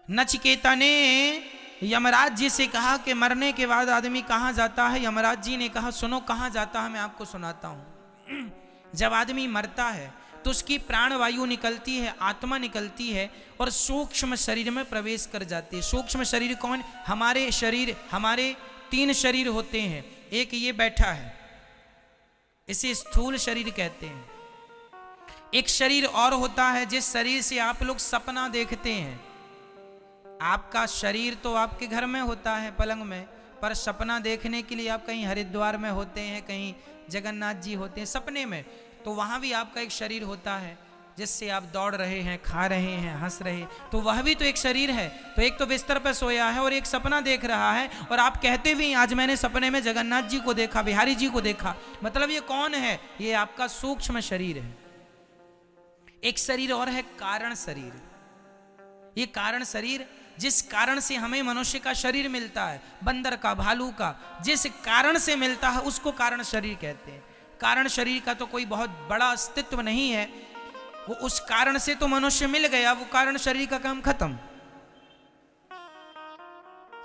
नचिकेता ने यमराज जी से कहा कि मरने के बाद आदमी कहाँ जाता है। यमराज जी ने कहा सुनो कहाँ जाता है, मैं आपको सुनाता हूँ। जब आदमी मरता है तो उसकी प्राण वायु निकलती है, आत्मा निकलती है और सूक्ष्म शरीर में प्रवेश कर जाती है। सूक्ष्म शरीर कौन? हमारे शरीर, हमारे 3 शरीर होते हैं। एक ये बैठा है, इसे स्थूल शरीर कहते हैं। एक शरीर और होता है जिस शरीर से आप लोग सपना देखते हैं। आपका शरीर तो आपके घर में होता है पलंग में, पर सपना देखने के लिए आप कहीं हरिद्वार में होते हैं, कहीं जगन्नाथ जी होते हैं सपने में, तो वहाँ भी आपका एक शरीर होता है जिससे आप दौड़ रहे हैं, खा रहे हैं, हंस रहे हैं, तो वह भी तो एक शरीर है। तो एक तो बिस्तर पर सोया है और एक सपना देख रहा है, और आप कहते भी आज मैंने सपने में जगन्नाथ जी को देखा, बिहारी जी को देखा। मतलब ये कौन है? ये आपका सूक्ष्म शरीर है। एक शरीर और है कारण शरीर। ये कारण शरीर जिस कारण से हमें मनुष्य का शरीर मिलता है, बंदर का, भालू का, जिस कारण से मिलता है उसको कारण शरीर कहते हैं। कारण शरीर का तो कोई बहुत बड़ा अस्तित्व नहीं है, वो उस कारण से तो मनुष्य मिल गया, वो कारण शरीर का काम खत्म।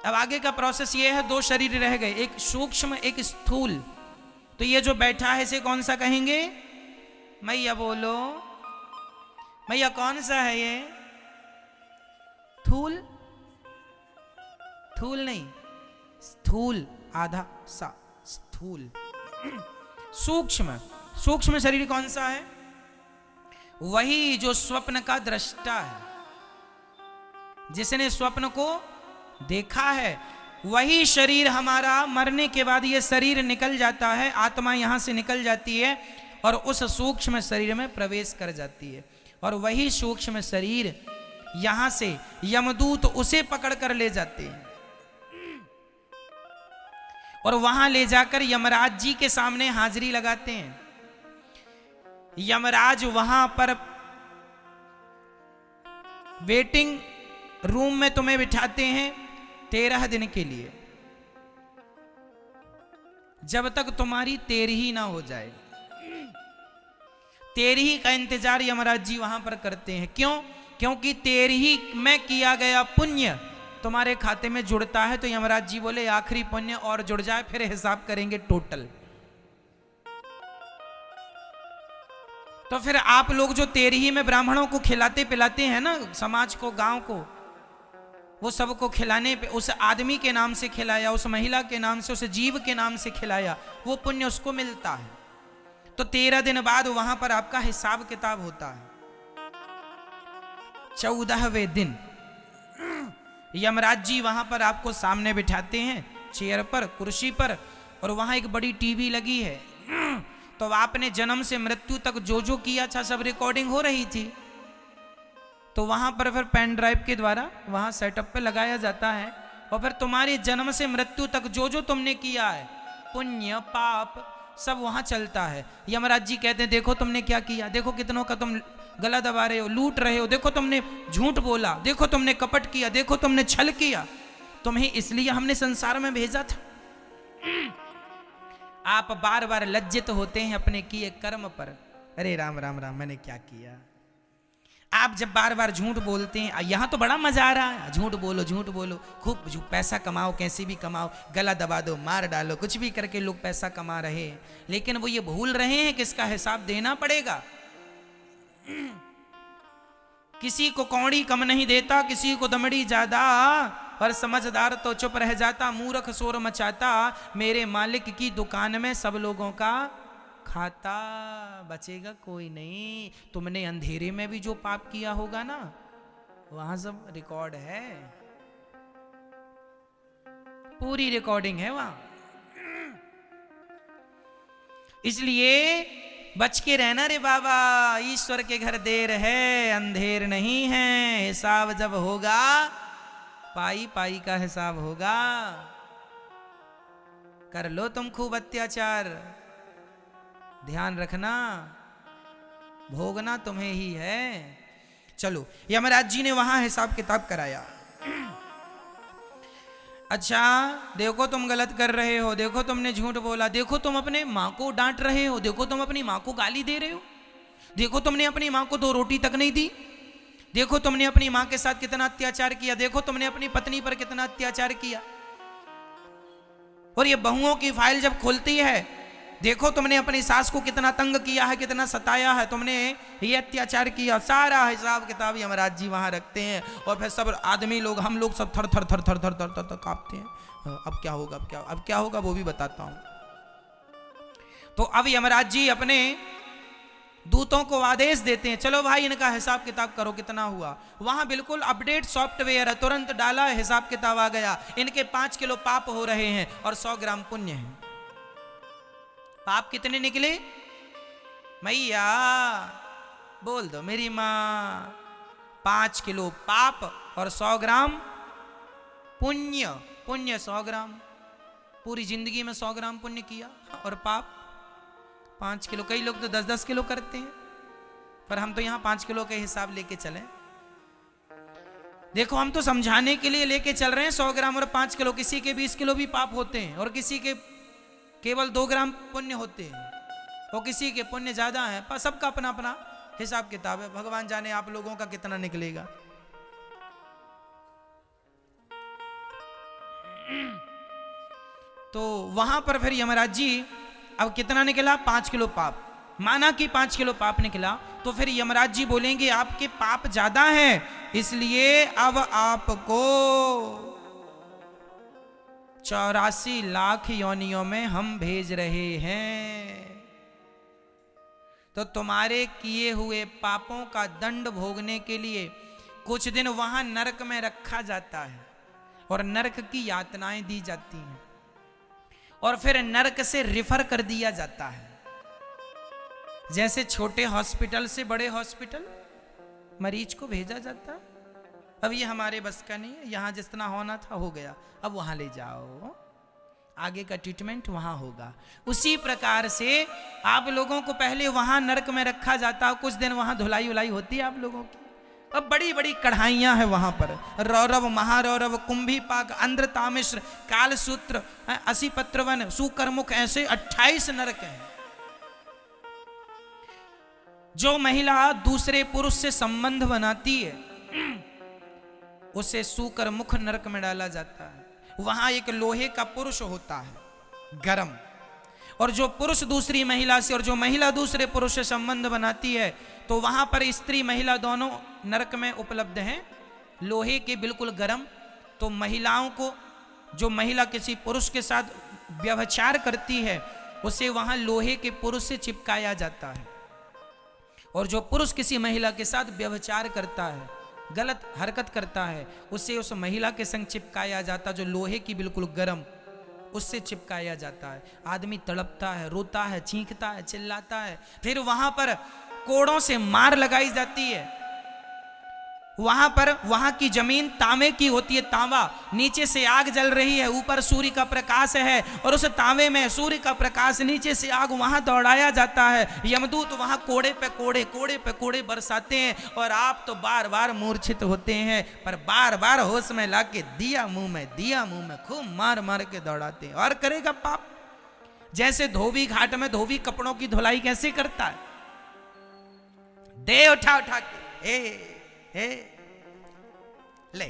अब आगे का प्रोसेस ये है, 2 शरीर रह गए, एक सूक्ष्म एक स्थूल। तो ये जो बैठा है इसे कौन सा कहेंगे? मैया बोलो मैया, कौन सा है ये? थूल? थूल नहीं, स्थूल, आधा सा स्थूल। सूक्ष्म, सूक्ष्म शरीर कौन सा है? वही जो स्वप्न का दृष्टा है, जिसने स्वप्न को देखा है। वही शरीर हमारा मरने के बाद ये शरीर निकल जाता है, आत्मा यहां से निकल जाती है और उस सूक्ष्म शरीर में प्रवेश कर जाती है। और वही सूक्ष्म शरीर यहां से यमदूत उसे पकड़ कर ले जाते हैं और वहां ले जाकर यमराज जी के सामने हाजिरी लगाते हैं। यमराज वहां पर वेटिंग रूम में तुम्हें बिठाते हैं 13 दिन के लिए, जब तक तुम्हारी 13वीं ना हो जाए। 13वीं का इंतजार यमराज जी वहां पर करते हैं। क्यों? क्योंकि 13वीं में किया गया पुण्य तुम्हारे खाते में जुड़ता है। तो यमराज जी बोले आखिरी पुण्य और जुड़ जाए, फिर हिसाब करेंगे टोटल। तो फिर आप लोग जो 13वीं में ब्राह्मणों को खिलाते पिलाते हैं ना, समाज को, गांव को, वो सबको खिलाने पे उस आदमी के नाम से खिलाया, उस महिला के नाम से, उस जीव के नाम से खिलाया, वो पुण्य उसको मिलता है। तो 13 दिन बाद वहां पर आपका हिसाब किताब होता है। 14वें दिन यमराज जी वहां पर आपको सामने बिठाते हैं चेयर पर, कुर्सी पर, और वहां एक बड़ी टीवी लगी है। तो आपने जन्म से मृत्यु तक जो जो किया था सब रिकॉर्डिंग हो रही थी। तो वहां पर फिर पेन ड्राइव के द्वारा वहां सेटअप पे लगाया जाता है और फिर तुम्हारे जन्म से मृत्यु तक जो जो तुमने किया है, पुण्य पाप, सब वहां चलता है। यमराज जी कहते हैं देखो तुमने क्या किया, देखो कितनों का तुम गला दबा रहे हो, लूट रहे हो, देखो तुमने झूठ बोला, देखो तुमने कपट किया, देखो तुमने छल किया, तुम्हें इसलिए हमने संसार में भेजा था। आप बार बार लज्जित होते हैं अपने किए कर्म पर। अरे राम राम राम, मैंने क्या किया। आप जब बार बार झूठ बोलते हैं, यहां तो बड़ा मजा आ रहा है, झूठ बोलो, खूब पैसा कमाओ, कैसे भी कमाओ, गला दबा दो, मार डालो, कुछ भी करके लोग पैसा कमा रहे हैं। लेकिन वो ये भूल रहे हैं कि इसका हिसाब देना पड़ेगा। किसी को कौड़ी कम नहीं देता, किसी को दमड़ी ज्यादा, और समझदार तो चुप रह जाता, मूर्ख शोर मचाता, मेरे मालिक की दुकान में सब लोगों का खाता, बचेगा कोई नहीं। तुमने अंधेरे में भी जो पाप किया होगा ना, वहां सब रिकॉर्ड है, पूरी रिकॉर्डिंग है वहां। इसलिए बच के रहना रे बाबा, ईश्वर के घर देर है, अंधेर नहीं है। हिसाब जब होगा, पाई पाई का हिसाब होगा। कर लो तुम खूब अत्याचार, ध्यान रखना, भोगना तुम्हें ही है। चलो, यमराज जी ने वहां हिसाब किताब कराया। अच्छा, देखो तुम गलत कर रहे हो, देखो तुमने झूठ बोला, देखो तुम अपने माँ को डांट रहे हो, देखो तुम अपनी माँ को गाली दे रहे हो, देखो तुमने अपनी माँ को 2 रोटी तक नहीं दी, देखो तुमने अपनी मां के साथ कितना अत्याचार किया, देखो तुमने अपनी पत्नी पर कितना अत्याचार किया। और ये बहुओं की फाइल जब खुलती है, देखो तुमने अपनी सास को कितना तंग किया है, कितना सताया है, तुमने ये अत्याचार किया। सारा हिसाब किताब यमराज जी वहां रखते हैं। और फिर सब आदमी लोग, हम लोग सब थर थर थर थर थर थर थर कांपते हैं। अब क्या होगा, अब क्या होगा वो भी बताता हूं। तो अब यमराज जी अपने दूतों को आदेश देते हैं, चलो भाई इनका हिसाब किताब करो कितना हुआ। वहां बिल्कुल अपडेट सॉफ्टवेयर है, तुरंत डाला, हिसाब किताब आ गया। इनके 5 किलो पाप हो रहे हैं और 100 ग्राम पुण्य है। पाप कितने निकले मैया, बोल दो मेरी मां। 5 किलो पाप और 100 ग्राम पुण्य। पुण्य 100 ग्राम, पूरी जिंदगी में 100 ग्राम पुण्य किया, और पाप 5 किलो। कई लोग तो 10-10 किलो करते हैं, पर हम तो यहां 5 किलो के हिसाब लेके चले। देखो हम तो समझाने के लिए लेके चल रहे हैं 100 ग्राम और 5 किलो। किसी के 20 किलो भी पाप होते हैं और किसी के केवल 2 ग्राम पुण्य होते हैं, और किसी के पुण्य ज्यादा है। पर सबका अपना अपना हिसाब किताब है। भगवान जाने आप लोगों का कितना निकलेगा। तो वहां पर फिर यमराज जी, अब कितना निकला, 5 किलो पाप। माना कि 5 किलो पाप निकला, तो फिर यमराज जी बोलेंगे आपके पाप ज्यादा हैं, इसलिए अब आपको 84 लाख योनियों में हम भेज रहे हैं। तो तुम्हारे किए हुए पापों का दंड भोगने के लिए कुछ दिन वहां नरक में रखा जाता है और नरक की यातनाएं दी जाती हैं, और फिर नरक से रिफर कर दिया जाता है। जैसे छोटे हॉस्पिटल से बड़े हॉस्पिटल मरीज को भेजा जाता है। अब ये हमारे बस का नहीं है, यहां जितना होना था हो गया, अब वहां ले जाओ, आगे का ट्रीटमेंट वहां होगा। उसी प्रकार से आप लोगों को पहले वहां नरक में रखा जाता, कुछ दिन वहां धुलाई उलाई होती है आप लोगों की। अब बड़ी बड़ी कढ़ाइयां हैं वहां पर, रौरव, महारौरव, कुंभीपाक, अंध्रतामिश्र, कालसूत्र, असीपत्रवन, सुकरमुख, ऐसे 28 नरक हैं। जो महिला दूसरे पुरुष से संबंध बनाती है उसे सुकरमुख नरक में डाला जाता है। वहां एक लोहे का पुरुष होता है गरम, और जो पुरुष दूसरी महिला से और जो महिला दूसरे पुरुष से संबंध बनाती है, तो वहां पर स्त्री महिला दोनों नरक में उपलब्ध हैं, लोहे के बिल्कुल गरम। तो महिलाओं को, जो महिला किसी पुरुष के साथ व्यभिचार करती है, उसे वहां लोहे के पुरुष से चिपकाया जाता है, और जो पुरुष किसी महिला के साथ व्यभिचार करता है, गलत हरकत करता है, उसे उस महिला के संग चिपकाया जाता, जो लोहे की बिल्कुल गरम, उससे चिपकाया जाता है। आदमी तड़पता है, रोता है, चीखता है, चिल्लाता है। फिर वहां पर कोड़ों से मार लगाई जाती है। वहां पर वहां की जमीन तांबे की होती है, तांबा, नीचे से आग जल रही है, ऊपर सूर्य का प्रकाश है, और उस तांबे में सूर्य का प्रकाश, नीचे से आग, वहां दौड़ाया जाता है। यमदूत वहां कोड़े पे कोड़े, कोड़े पे कोड़े बरसाते हैं, और आप तो बार बार मूर्छित होते हैं, पर बार बार होश में लाके दिया मुंह में, दिया मुंह में, खूब मार मार के दौड़ाते हैं। और करेगा पाप। जैसे धोबी घाट में धोबी कपड़ों की धुलाई कैसे करता है, दे उठा उठा के, ले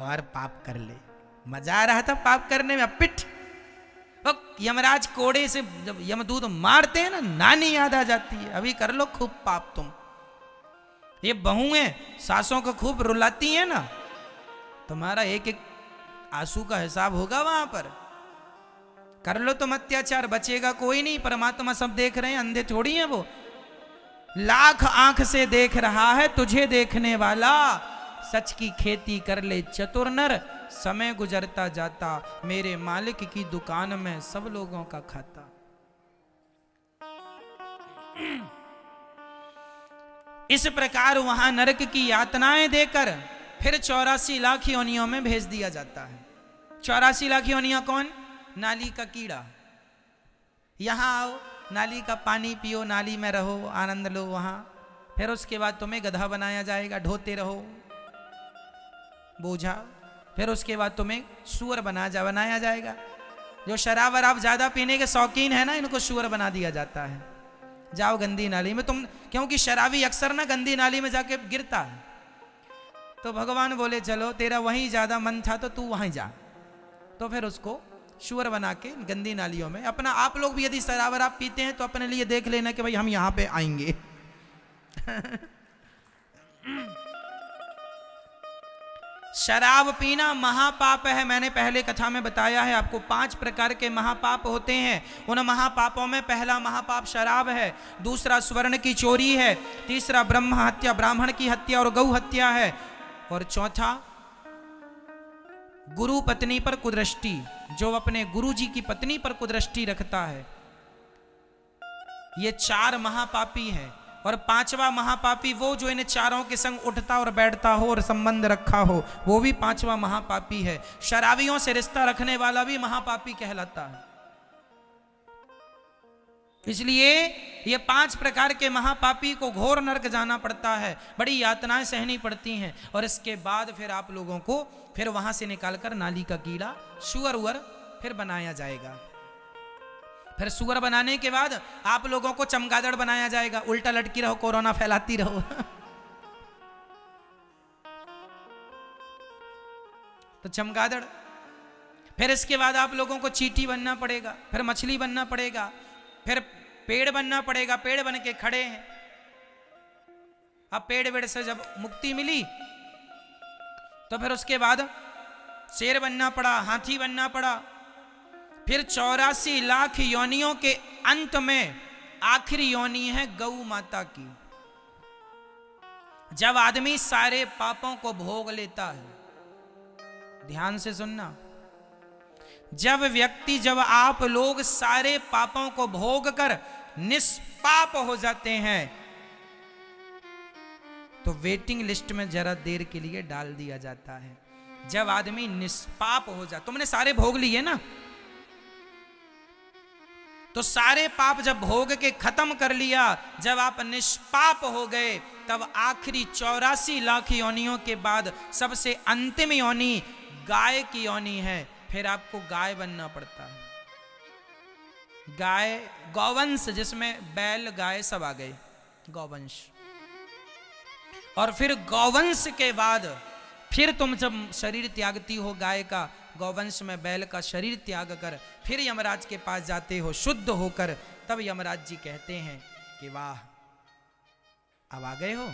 और पाप कर ले। मजा आ रहा था पाप करने में। पिट, यमराज कोड़े से जब यमदूत मारते हैं ना, नानी याद आ जाती है, अभी कर लो खूब पाप तुम। ये बहुएं सासों को खूब रुलाती हैं ना, तुम्हारा एक एक आंसू का हिसाब होगा वहां पर। कर लो तुम अत्याचार, बचेगा कोई नहीं। परमात्मा सब देख रहे हैं, अंधे थोड़ी हैं वो। लाख आंख से देख रहा है तुझे देखने वाला, सच की खेती कर ले चतुर नर, समय गुजरता जाता मेरे मालिक की दुकान में सब लोगों का खाता। इस प्रकार वहां नरक की यातनाएं देकर फिर 84 लाख योनियों में भेज दिया जाता है। 84 लाख योनियां कौन? नाली का कीड़ा। यहां आओ, नाली का पानी पियो, नाली में रहो, आनंद लो वहां। फिर उसके बाद तुम्हें गधा बनाया जाएगा, ढोते रहो बोझा। फिर उसके बाद तुम्हें सुअर बनाया जाएगा। जो शराब वराब ज्यादा पीने के शौकीन है ना, इनको सुअर बना दिया जाता है। जाओ गंदी नाली में तुम, क्योंकि शराबी अक्सर ना गंदी नाली में जाके गिरता है, तो भगवान बोले चलो तेरा वहीं ज्यादा मन था तो तू वहीं जा। तो फिर उसको शुअर बना के गंदी नालियों में अपना, आप लोग भी यदि शराब वराब पीते हैं तो अपने लिए देख लेना कि भाई हम यहां पे आएंगे। शराब पीना महापाप है। मैंने पहले कथा में बताया है आपको 5 प्रकार के महापाप होते हैं। उन महापापों में पहला महापाप शराब है, दूसरा स्वर्ण की चोरी है, तीसरा ब्रह्म हत्या, ब्राह्मण की हत्या और गौ हत्या है, और चौथा गुरु पत्नी पर कुदृष्टि, जो अपने गुरु जी की पत्नी पर कुदृष्टि रखता है। ये 4 महापापी हैं। और 5वां महापापी वो जो इन चारों के संग उठता और बैठता हो और संबंध रखा हो, वो भी 5वां महापापी है। शराबियों से रिश्ता रखने वाला भी महापापी कहलाता है। इसलिए ये 5 प्रकार के महापापी को घोर नरक जाना पड़ता है, बड़ी यातनाएं सहनी पड़ती हैं। और इसके बाद फिर आप लोगों को फिर वहां से निकालकर नाली का कीड़ा, सुअर उअर फिर बनाया जाएगा। फिर सुअर बनाने के बाद आप लोगों को चमगादड़ बनाया जाएगा, उल्टा लटकी रहो, कोरोना फैलाती रहो। तो चमगादड़। फिर इसके बाद आप लोगों को चींटी बनना पड़ेगा, फिर मछली बनना पड़ेगा, फिर पेड़ बनना पड़ेगा। पेड़ बन के खड़े हैं। अब पेड़ वेड़ से जब मुक्ति मिली तो फिर उसके बाद शेर बनना पड़ा, हाथी बनना पड़ा। फिर 84 लाख योनियों के अंत में आखिरी योनि है गौ माता की। जब आदमी सारे पापों को भोग लेता है, ध्यान से सुनना, जब आप लोग सारे पापों को भोग कर निष्पाप हो जाते हैं तो वेटिंग लिस्ट में जरा देर के लिए डाल दिया जाता है। जब आदमी निष्पाप हो जाता, तुमने सारे भोग लिए ना, तो सारे पाप जब भोग के खत्म कर लिया, जब आप निष्पाप हो गए, तब आखिरी 84 लाख योनियों के बाद सबसे अंतिम योनि गाय की योनि है। फिर आपको गाय बनना पड़ता है। गाय, गौवंश, जिसमें बैल गाय सब आ गए, गौवंश। और फिर गौवंश के बाद फिर तुम जब शरीर त्यागती हो गाय का, गौवंश में बैल का शरीर त्याग कर फिर यमराज के पास जाते हो शुद्ध होकर, तब यमराज जी कहते हैं कि वाह, अब आ गए हो,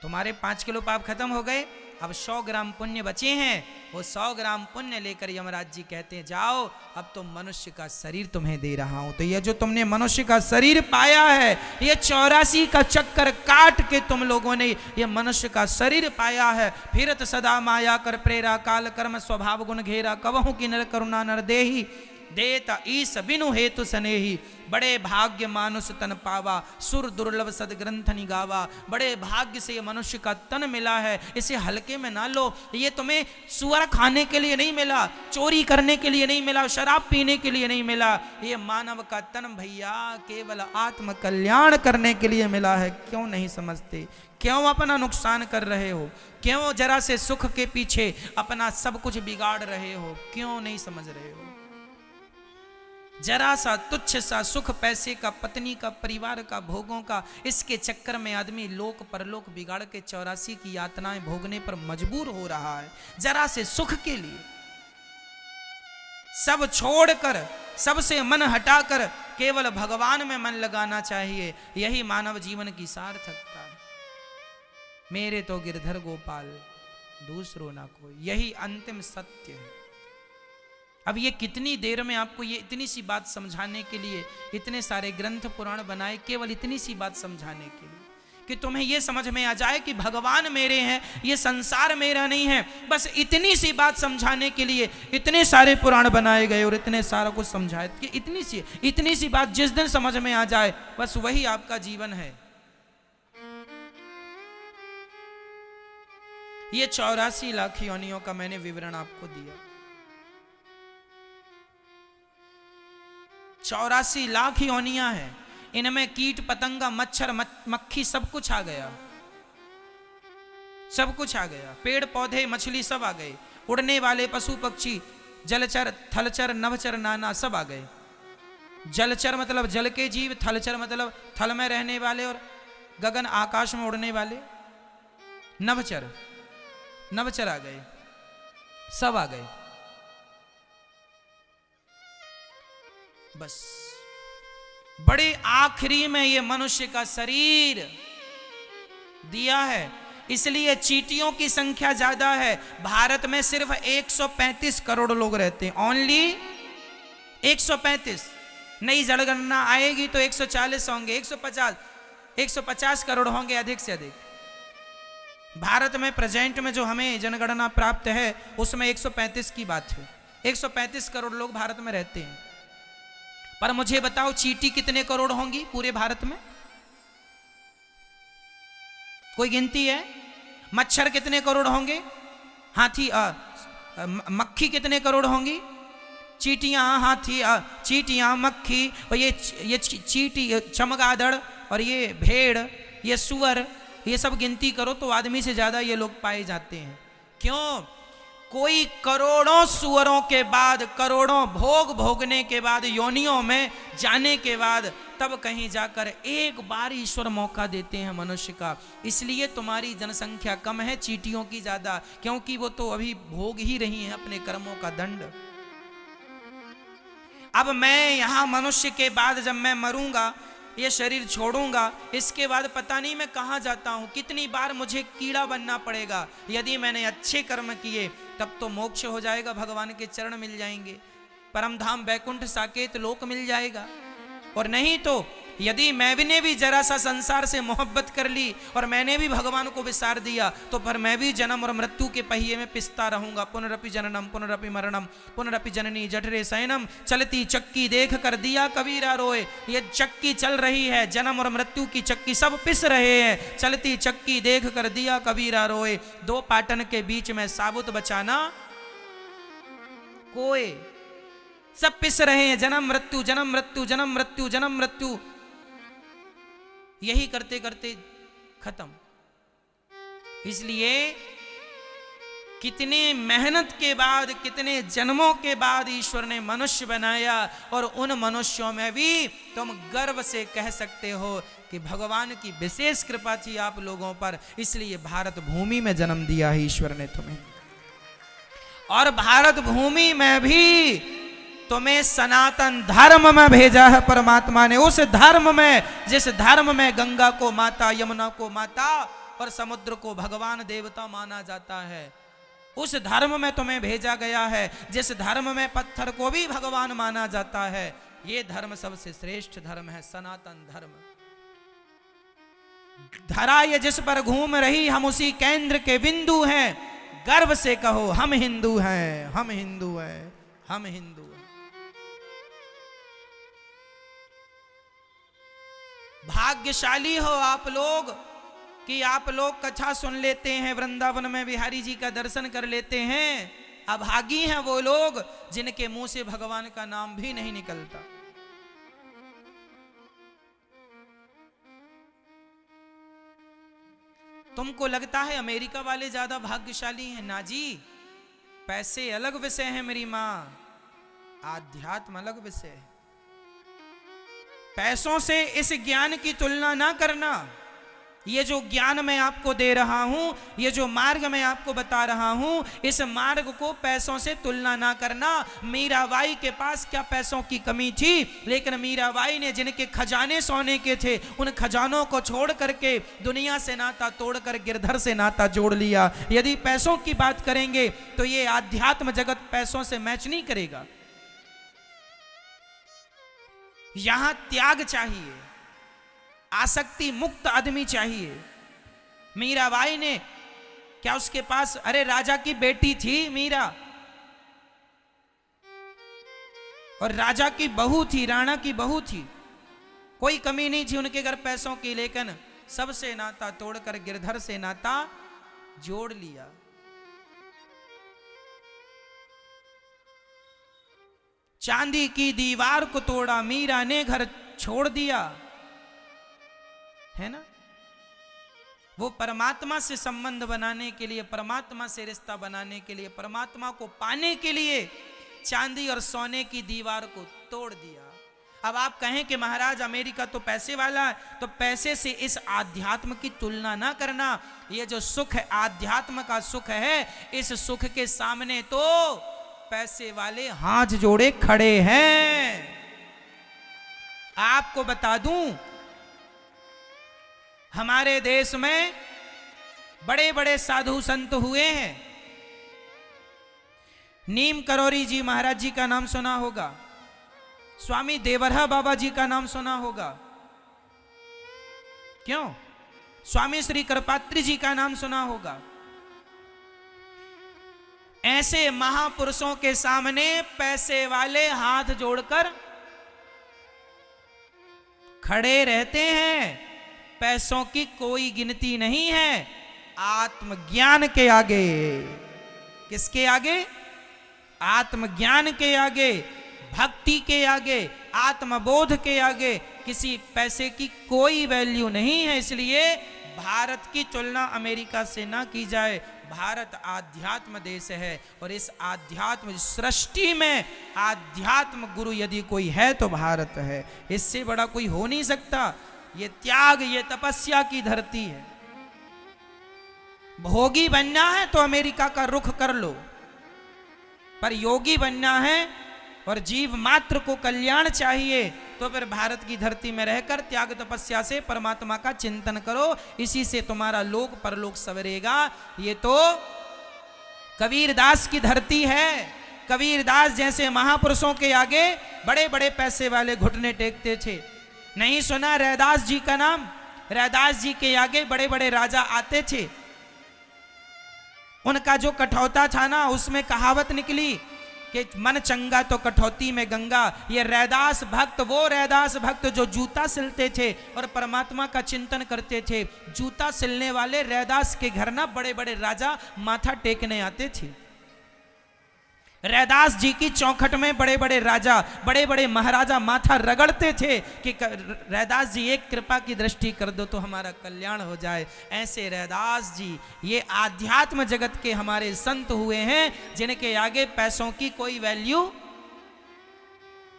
तुम्हारे 5 किलो पाप खत्म हो गए, अब 100 ग्राम पुण्य बचे हैं। वो 100 ग्राम पुण्य लेकर यमराज जी कहते हैं जाओ, अब तो मनुष्य का शरीर तुम्हें दे रहा हूं। तो ये जो तुमने मनुष्य का शरीर पाया है, ये 84 का चक्कर काट के तुम लोगों ने ये मनुष्य का शरीर पाया है। फिरत सदा माया कर प्रेरा, काल कर्म स्वभाव गुण घेरा, कवहु की नर करुणा नर देही, देता ईस बिनु हेतु सनेही, बड़े भाग्य मानुष तन पावा, सुर दुर्लभ सदग्रंथ निगावा। बड़े भाग्य से ये मनुष्य का तन मिला है, इसे हल्के में ना लो। ये तुम्हें सुअर खाने के लिए नहीं मिला, चोरी करने के लिए नहीं मिला, शराब पीने के लिए नहीं मिला। ये मानव का तन भैया केवल आत्म कल्याण करने के लिए मिला है। क्यों नहीं समझते? क्यों अपना नुकसान कर रहे हो? क्यों जरा से सुख के पीछे अपना सब कुछ बिगाड़ रहे हो? क्यों नहीं समझ रहे हो? जरा सा तुच्छ सा सुख, पैसे का, पत्नी का, परिवार का, भोगों का, इसके चक्कर में आदमी लोक परलोक बिगाड़ के 84 की यातनाएं भोगने पर मजबूर हो रहा है। जरा से सुख के लिए सब छोड़कर, सबसे मन हटाकर केवल भगवान में मन लगाना चाहिए। यही मानव जीवन की सार्थकता है। मेरे तो गिरधर गोपाल, दूसरो ना कोई, यही अंतिम सत्य है। अब ये कितनी देर में आपको ये इतनी सी बात समझाने के लिए इतने सारे ग्रंथ पुराण बनाए, केवल इतनी सी बात समझाने के लिए कि तुम्हें ये समझ में आ जाए कि भगवान मेरे हैं, ये संसार मेरा नहीं है। बस इतनी सी बात समझाने के लिए इतने सारे पुराण बनाए गए और इतने सारा कुछ समझाए कि इतनी सी बात जिस दिन समझ में आ जाए, बस वही आपका जीवन है। ये 84 लाख योनियों का मैंने विवरण आपको दिया। 84 लाख योनियां हैं, इनमें कीट पतंगा, मच्छर, मक्खी सब कुछ आ गया, सब कुछ आ गया। पेड़ पौधे, मछली सब आ गए, उड़ने वाले पशु पक्षी, जलचर, थलचर, नभचर, नाना सब आ गए। जलचर मतलब जल के जीव, थलचर मतलब थल में रहने वाले और गगन आकाश में उड़ने वाले। नभचर नवचर आ गए, सब आ गए। बस बड़े आखिरी में ये मनुष्य का शरीर दिया है, इसलिए चींटियों की संख्या ज्यादा है। भारत में सिर्फ 135 करोड़ लोग रहते हैं, ओनली 135। नई जनगणना आएगी तो 140 होंगे, 150 करोड़ होंगे अधिक से अधिक। भारत में प्रेजेंट में जो हमें जनगणना प्राप्त है उसमें 135 की बात है। 135 करोड़ लोग भारत में रहते हैं। पर मुझे बताओ चींटी कितने करोड़ होंगी पूरे भारत में? कोई गिनती है? मच्छर कितने करोड़ होंगे? हाथी मक्खी कितने करोड़ होंगी? चींटियां, हाथी, चींटियां, मक्खी, और ये चींटी, चमगादड़ और ये भेड़, ये सुअर, ये सब गिनती करो तो आदमी से ज्यादा ये लोग पाए जाते हैं। क्यों? कोई करोड़ों सुअरों के बाद, करोड़ों भोग भोगने के बाद, योनियों में जाने के बाद तब कहीं जाकर एक बार ईश्वर मौका देते हैं मनुष्य का। इसलिए तुम्हारी जनसंख्या कम है, चींटियों की ज्यादा, क्योंकि वो तो अभी भोग ही रही हैं अपने कर्मों का दंड। अब मैं यहां मनुष्य के बाद जब मैं मरूंगा, ये शरीर छोड़ूंगा, इसके बाद पता नहीं मैं कहां जाता हूं, कितनी बार मुझे कीड़ा बनना पड़ेगा। यदि मैंने अच्छे कर्म किए तब तो मोक्ष हो जाएगा, भगवान के चरण मिल जाएंगे, परम धाम वैकुंठ साकेत लोक मिल जाएगा। और नहीं तो यदि मैंने भी जरा सा संसार से मोहब्बत कर ली और मैंने भी भगवान को विसार दिया तो फिर मैं भी जन्म और मृत्यु के पहिए में पिसता रहूंगा। पुनरपि जननम पुनरपि मरणम पुनरपि जननी जठरे शयनम, चलती चक्की देख कर दिया कबीरा रोए। ये चक्की चल रही है, जन्म और मृत्यु की चक्की, सब पिस रहे हैं। चलती चक्की देख कर दिया कबीरा रोए, दो पाटन के बीच में साबुत बचाना कोई। सब पिस रहे हैं, जन्म मृत्यु जन्म मृत्यु जन्म मृत्यु जन्म मृत्यु, यही करते करते खत्म। इसलिए कितने मेहनत के बाद, कितने जन्मों के बाद ईश्वर ने मनुष्य बनाया, और उन मनुष्यों में भी तुम गर्व से कह सकते हो कि भगवान की विशेष कृपा थी आप लोगों पर, इसलिए भारत भूमि में जन्म दिया है ईश्वर ने तुम्हें। और भारत भूमि में भी तुम्हें सनातन धर्म में भेजा है परमात्मा ने। उस धर्म में, जिस धर्म में गंगा को माता, यमुना को माता और समुद्र को भगवान देवता माना जाता है, उस धर्म में तुम्हें भेजा गया है। जिस धर्म में पत्थर को भी भगवान माना जाता है, ये धर्म सबसे श्रेष्ठ धर्म है, सनातन धर्म। धरा ये जिस पर घूम रही, हम उसी केंद्र के बिंदु हैं। गर्व से कहो हम हिंदू हैं, हम हिंदू हैं, हम हिंदू हैं। भाग्यशाली हो आप लोग कि आप लोग कथा सुन लेते हैं, वृंदावन में बिहारी जी का दर्शन कर लेते हैं। अभागी हैं वो लोग जिनके मुंह से भगवान का नाम भी नहीं निकलता। तुमको लगता है अमेरिका वाले ज्यादा भाग्यशाली हैं? ना जी, पैसे अलग विषय है मेरी मां, आध्यात्म अलग विषय है। पैसों से इस ज्ञान की तुलना ना करना। ये जो ज्ञान मैं आपको दे रहा हूं, ये जो मार्ग मैं आपको बता रहा हूं, इस मार्ग को पैसों से तुलना ना करना। मीराबाई के पास क्या पैसों की कमी थी, लेकिन मीराबाई ने जिनके खजाने सोने के थे, उन खजानों को छोड़ करके दुनिया से नाता तोड़कर गिरधर से नाता जोड़ लिया। यदि पैसों की बात करेंगे तो ये आध्यात्म जगत पैसों से मैच नहीं करेगा। यहां त्याग चाहिए, आसक्ति मुक्त आदमी चाहिए। मीराबाई ने क्या उसके पास, अरे राजा की बेटी थी मीरा, और राजा की बहू थी, राणा की बहू थी, कोई कमी नहीं थी उनके घर पैसों की, लेकिन सबसे नाता तोड़कर गिरधर से नाता जोड़ लिया। चांदी की दीवार को तोड़ा, मीरा ने घर छोड़ दिया, है ना। वो परमात्मा से संबंध बनाने के लिए, परमात्मा से रिश्ता बनाने के लिए, परमात्मा को पाने के लिए चांदी और सोने की दीवार को तोड़ दिया। अब आप कहें कि महाराज अमेरिका तो पैसे वाला है, तो पैसे से इस आध्यात्म की तुलना ना करना। ये जो सुख है, आध्यात्म का सुख है, इस सुख के सामने तो पैसे वाले हाथ जोड़े खड़े हैं। आपको बता दूं, हमारे देश में बड़े बड़े साधु संत हुए हैं। नीम करोरी जी महाराज जी का नाम सुना होगा, स्वामी देवरहा बाबा जी का नाम सुना होगा, क्यों? स्वामी श्री करपात्री जी का नाम सुना होगा। ऐसे महापुरुषों के सामने पैसे वाले हाथ जोड़कर खड़े रहते हैं। पैसों की कोई गिनती नहीं है। आत्मज्ञान के आगे, किसके आगे? आत्मज्ञान के आगे, भक्ति के आगे, आत्मबोध के आगे किसी पैसे की कोई वैल्यू नहीं है। इसलिए भारत की तुलना अमेरिका से ना की जाए। भारत आध्यात्म देश है और इस आध्यात्म सृष्टि में आध्यात्म गुरु यदि कोई है तो भारत है। इससे बड़ा कोई हो नहीं सकता। ये त्याग, ये तपस्या की धरती है। भोगी बनना है तो अमेरिका का रुख कर लो, पर योगी बनना है और जीव मात्र को कल्याण चाहिए तो फिर भारत की धरती में रहकर त्याग तपस्या से परमात्मा का चिंतन करो। इसी से तुम्हारा लोक परलोक सवरेगा। ये तो कबीरदास की धरती है। कबीरदास जैसे महापुरुषों के आगे बड़े बड़े पैसे वाले घुटने टेकते थे। नहीं सुना रैदास जी का नाम? रैदास जी के आगे बड़े बड़े राजा आते थे। उनका जो कठौता था ना, उसमें कहावत निकली कि मन चंगा तो कठौती में गंगा। ये रैदास भक्त, वो रैदास भक्त जो जूता सिलते थे और परमात्मा का चिंतन करते थे। जूता सिलने वाले रैदास के घर ना बड़े बड़े राजा माथा टेकने आते थे। रैदास जी की चौखट में बड़े बड़े राजा, बड़े बड़े महाराजा माथा रगड़ते थे कि रैदास जी एक कृपा की दृष्टि कर दो तो हमारा कल्याण हो जाए। ऐसे रैदास जी ये आध्यात्म जगत के हमारे संत हुए हैं जिनके आगे पैसों की कोई वैल्यू।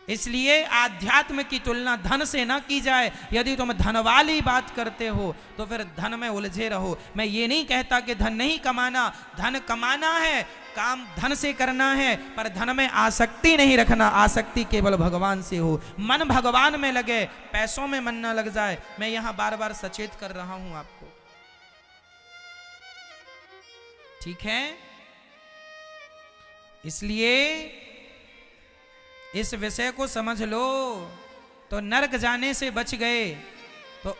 इसलिए आध्यात्म की तुलना धन से ना की जाए। यदि तुम धन वाली बात करते हो तो फिर धन में उलझे रहो। मैं ये नहीं कहता कि धन नहीं कमाना, धन कमाना है, काम धन से करना है, पर धन में आसक्ति नहीं रखना। आसक्ति केवल भगवान से हो। मन भगवान में लगे, पैसों में मन ना लग जाए। मैं यहां बार बार सचेत कर रहा हूं आपको, ठीक है? इसलिए इस विषय को समझ लो तो नरक जाने से बच गए। तो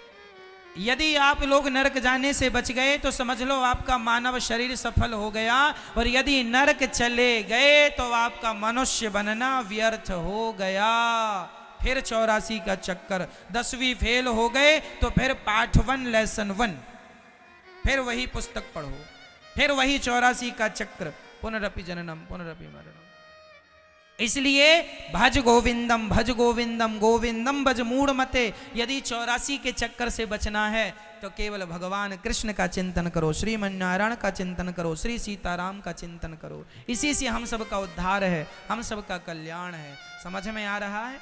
यदि आप लोग नरक जाने से बच गए तो समझ लो आपका मानव शरीर सफल हो गया, और यदि नरक चले गए तो आपका मनुष्य बनना व्यर्थ हो गया। फिर 84 का चक्कर, 10वीं फेल हो गए तो फिर पाठ 1 लेसन 1, फिर वही पुस्तक पढ़ो, फिर वही 84 का चक्र, पुनरपि जननम पुनरपि मरणम। इसलिए भज गोविंदम गोविंदम भज मूढ़ मते। यदि 84 के चक्कर से बचना है तो केवल भगवान कृष्ण का चिंतन करो, श्रीमन नारायण का चिंतन करो, श्री सीताराम का चिंतन करो। इसी से हम सब का उद्धार है, हम सब का कल्याण है। समझ में आ रहा है?